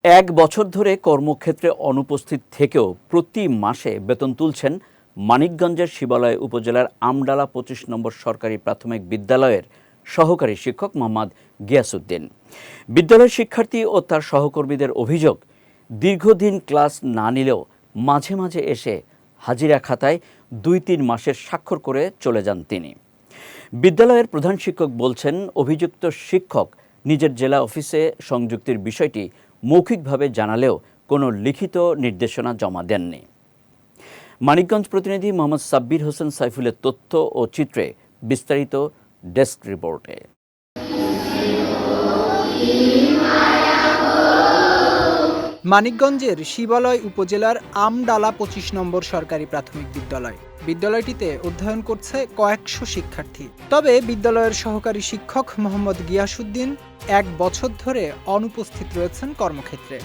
এক বছর ধরে কর্মক্ষেত্রে অনুপস্থিত থেকেও প্রতি মাসে বেতন তুলছেন মানিকগঞ্জের শিবালয় উপজেলার আমডালা ২৫ নম্বর সরকারি প্রাথমিক বিদ্যালয়ের সহকারী শিক্ষক মোহাম্মদ গিয়াসউদ্দিন। বিদ্যালয়ের শিক্ষার্থী ও তার সহকর্মীদের অভিযোগ, দীর্ঘদিন ক্লাস না নিলেও মাঝে মাঝে এসে হাজিরা খাতায় ২-৩ মাসের স্বাক্ষর করে চলে যান তিনি। বিদ্যালয়ের প্রধান শিক্ষক বলছেন, অভিযুক্ত শিক্ষক নিজের জেলা অফিসে সংযুক্তির বিষয়টি মৌখিকভাবে জানালেও কোনো লিখিত নির্দেশনা জমা দেননি। মানিকগঞ্জ প্রতিনিধি মোহাম্মদ সাব্বির হোসেন সাইফুলের তথ্য ও চিত্রে বিস্তারিত ডেস্ক রিপোর্টে। মানিকগঞ্জের শিবালয় উপজেলার আমডালা ২৫ নম্বর সরকারি প্রাথমিক বিদ্যালয়। বিদ্যালয়টিতে অধ্যয়ন করছে কয়েকশো শিক্ষার্থী। তবে বিদ্যালয়ের সহকারী শিক্ষক মোহাম্মদ গিয়াসউদ্দিন এক বছর ধরে অনুপস্থিত রয়েছেন কর্মক্ষেত্রে।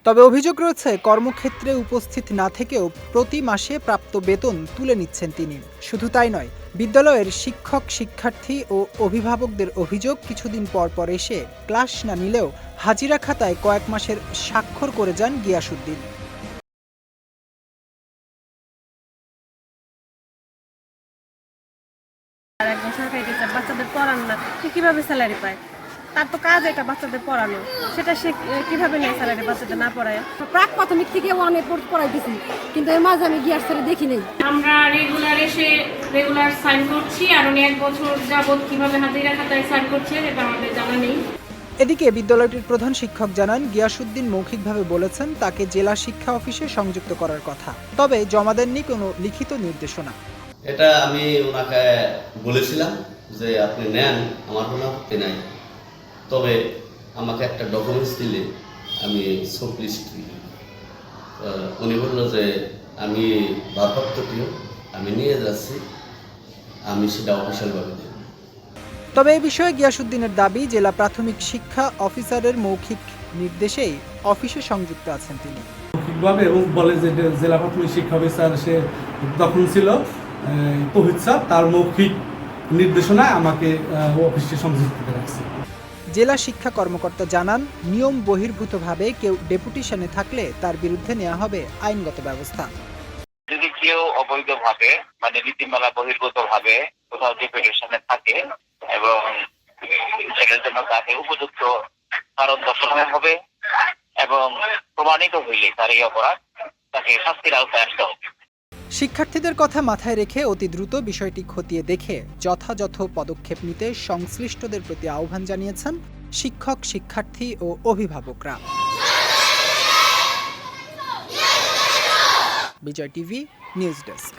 তবে অভিযোগ রয়েছে, কর্মক্ষেত্রে উপস্থিত না থেকেও প্রতি মাসে প্রাপ্ত বেতন তুলে নিচ্ছেন তিনি। শুধু তাই নয়, বিদ্যালয়ের শিক্ষক, শিক্ষার্থী ও অভিভাবকদের অভিযোগ, কিছুদিন পর পর এসে ক্লাস না নিলেও হাজিরা খাতায় কয়েক মাসের স্বাক্ষর করে যান গিয়াসউদ্দিন। একজন সরকারি টিচার বাচ্চাদের পড়ান না, কিভাবে স্যালারি পায়? তার তো কাজ এটা বাচ্চাদের পড়ানো, সেটা সে কিভাবে নেয় স্যালারি বাচ্চাদের না পড়ায়? প্রাক প্রাথমিক থেকে অনেক পড়াইতেছি, কিন্তু এর মাঝে আমি গিয়ার স্যারে দেখি নাই। আমরা রেগুলার সাইন করছি, আর উনি 1 বছর যাবত কিভাবে হাজিরা খাতায় সাইন করছে এটা আমাদের জানা নেই। এদিকে বিদ্যালয়টির প্রধান শিক্ষক জানান, গিয়াসউদ্দিন মৌখিকভাবে বলেছেন তাকে জেলা শিক্ষা অফিসে সংযুক্ত করার কথা, তবে জমা দেননি কোনো লিখিত নির্দেশনা। এটা আমি ওনাকে বলেছিলাম যে আপনি নেন, আমার কোনো আপত্তি নাই, তবে আমাকে একটা ডকুমেন্টস দিলে আমি সব লিস্ট দিই। উনি বলল যে আমি ভারপ্রাপ্তটিও আমি নিয়ে যাচ্ছি, আমি সেটা অফিসিয়ালভাবে দেব। তবে এই বিষয়ে গিয়াসউদ্দিনের দাবি, জেলা প্রাথমিক শিক্ষা অফিসারের মৌখিক নির্দেশেই অফিসে সংযুক্ত আছেন তিনি। মৌখিকভাবে এবং বলে যে জেলা প্রাথমিক শিক্ষা অফিসার সে তখন ছিল তৌহিদ স্যার, তার মৌখিক নির্দেশনায় আমাকে অফিসে সংযুক্ত রাখছে। জেলা শিক্ষা কর্মকর্তা জানান, নিয়ম বহির্ভূতভাবে কেউ ডেপুটেশনে থাকলে তার বিরুদ্ধে নেওয়া হবে আইনগত ব্যবস্থা। যদি কেউ অবৈধভাবে মানে নীতিমালা বহির্ভূতভাবে কোথাও ডেপুটেশনে থাকে এবং সেটার জন্য তাকে উপযুক্ত কারণ দর্শানো হবে এবং প্রমাণিত হইলে তার এই অপরাধ তাকে শাস্তির আওতায় আসতে হবে। শিক্ষার্থীদের কথা মাথায় রেখে অতি দ্রুত বিষয়টি খতিয়ে দেখে যথাযথ পদক্ষেপ নিতে সংশ্লিষ্টদের প্রতি আহ্বান জানিয়েছেন শিক্ষক, শিক্ষার্থী ও অভিভাবকরা। বিজয় টিভি নিউজ ডেস্ক।